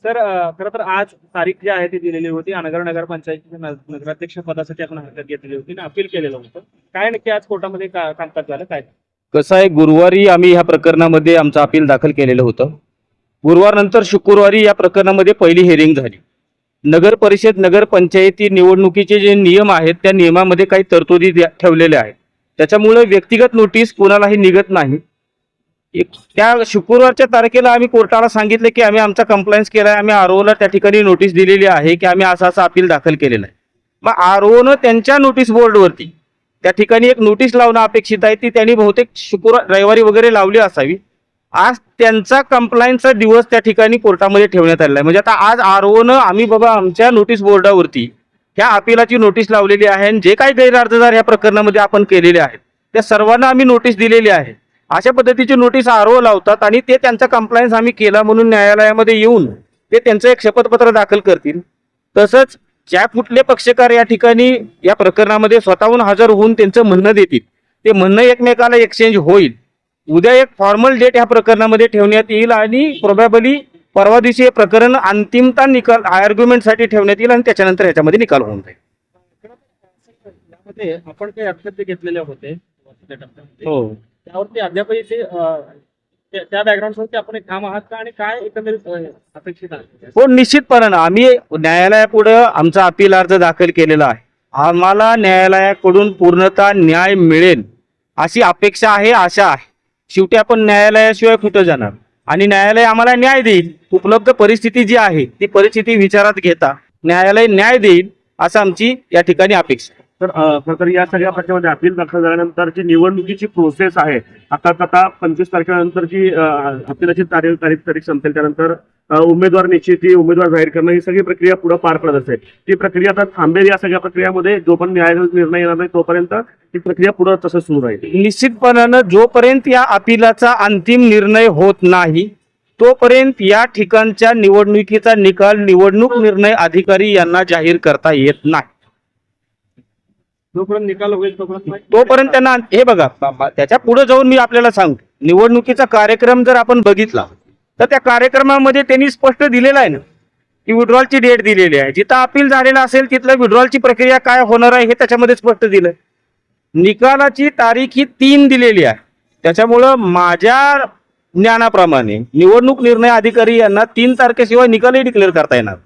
Sir खरं तर आज तारीख जी आहे ती दिलेली होती. अनगर नगरपंचायतीच्या नगराध्यक्ष पदासाठी आपण हरकत घेतलेली होती आणि अपील केलेलं होतं. काय नक्की आज कोर्टामध्ये कामकाज झालं काय? कसं आहे, गुरुवारी आम्ही ह्या प्रकरणामध्ये आमचं अपील दाखल केलेलं होतं. गुरुवार नंतर शुक्रवारी या प्रकरणामध्ये पहिली हिअरिंग झाली. नगर परिषद नगरपंचायती निवडणुकीचे जे नियम आहेत त्या नियमामध्ये काही तरतुदी ठेवलेल्या आहेत. त्याच्यामुळे व्यक्तिगत नोटीस कोणालाही निघत नाही. त्या शुक्रवारच्या तारखेला आम्ही कोर्टाला सांगितलं की आम्ही आमचा कंप्लायन्स केला आहे, आम्ही आरओला त्या ठिकाणी नोटीस दिलेली आहे की आम्ही असं अपील दाखल केलेलं आहे. मग आरओनं त्यांच्या नोटीस बोर्डवरती त्या ठिकाणी एक नोटीस लावणं अपेक्षित आहे, ती त्यांनी बहुतेक रविवारी वगैरे लावली असावी. आज त्यांचा कंप्लायन्सचा दिवस त्या ठिकाणी कोर्टामध्ये ठेवण्यात आलेला आहे. म्हणजे आता आज आरओनं आम्ही बाबा आमच्या नोटीस बोर्डावरती ह्या अपिलाची नोटीस लावलेली आहे आणि जे काही गैरअर्जदार ह्या प्रकरणामध्ये आपण केलेले आहेत त्या सर्वांना आम्ही नोटीस दिलेली आहे. अशा पद्धतीची नोटीस आरओ लावतात आणि ते त्यांचा कंप्लायन्स आम्ही केला म्हणून न्यायालयामध्ये येऊन ते त्यांचं एक शपथपत्र दाखल करतील. तसंच ज्या कुठले पक्षकार या ठिकाणी या प्रकरणामध्ये स्वतःहून हजर होऊन त्यांचं म्हणणं देतील ते म्हणणं एकमेकाला एक्सचेंज होईल. उद्या एक फॉर्मल डेट या प्रकरणामध्ये ठेवण्यात येईल आणि प्रोबॅबली परवा दिवशी हे प्रकरण अंतिमता निकाल आर्ग्युमेंटसाठी ठेवण्यात येईल आणि त्याच्यानंतर ह्याच्यामध्ये निकाल होऊन जाईल. त्यामध्ये आपण काही हरकत घेतलेले होते हो, त्यावरती अद्यापही त्या बॅकग्राऊंडवरती आपण ठाम आहात का आणि काय एकंदरीत अपेक्षित आहे? हो, निश्चितपणानं आम्ही न्यायालयापुढे आमचा अपील अर्ज दाखल केलेला आहे. आम्हाला न्यायालयाकडून पूर्णतः न्याय मिळेल अशी अपेक्षा आहे, आशा आहे. शेवटी आपण न्यायालयाशिवाय कुठं जाणार आणि न्यायालय आम्हाला न्याय देईल. उपलब्ध परिस्थिती जी आहे ती परिस्थिती विचारात घेता न्यायालय न्याय देईल असं आमची या ठिकाणी अपेक्षा आहे. तर या सगळ्या प्रश्नामध्ये अपील दाखल झाल्यानंतरची निवडणुकीची प्रोसेस आहे. आता 25 तारखेनंतरची अपिलाची तारीख संपेल. त्यानंतर उमेदवार निश्चिती, उमेदवार जाहीर करणं ही सगळी प्रक्रिया पुढे पार पडत असेल. ती प्रक्रिया आता थांबेल. या सगळ्या प्रक्रियामध्ये जो पण न्यायालयाचा निर्णय येणार नाही तोपर्यंत ती प्रक्रिया पुढे तसं सुरू राहील. निश्चितपणानं जोपर्यंत या अपिलाचा अंतिम निर्णय होत नाही तोपर्यंत या ठिकाणच्या निवडणुकीचा निकाल निवडणूक निर्णय अधिकारी यांना जाहीर करता येत नाही. जोपर्यंत निकाल होईल तोपर्यंत त्यांना हे बघा, त्याच्या पुढे जाऊन मी आपल्याला सांगतो, निवडणुकीचा कार्यक्रम जर आपण बघितला तर त्या कार्यक्रमामध्ये त्यांनी स्पष्ट दिलेला आहे ना की विड्रॉलची डेट दिलेली आहे. जिथं अपील झालेला असेल तिथलं विड्रॉलची प्रक्रिया काय होणार आहे हे त्याच्यामध्ये स्पष्ट दिलंय. निकालाची तारीख ही 3 दिलेली आहे. त्याच्यामुळं माझ्या ज्ञानाप्रमाणे निवडणूक निर्णय अधिकारी यांना 3 तारखेशिवाय निकालही डिक्लेअर करता येणार.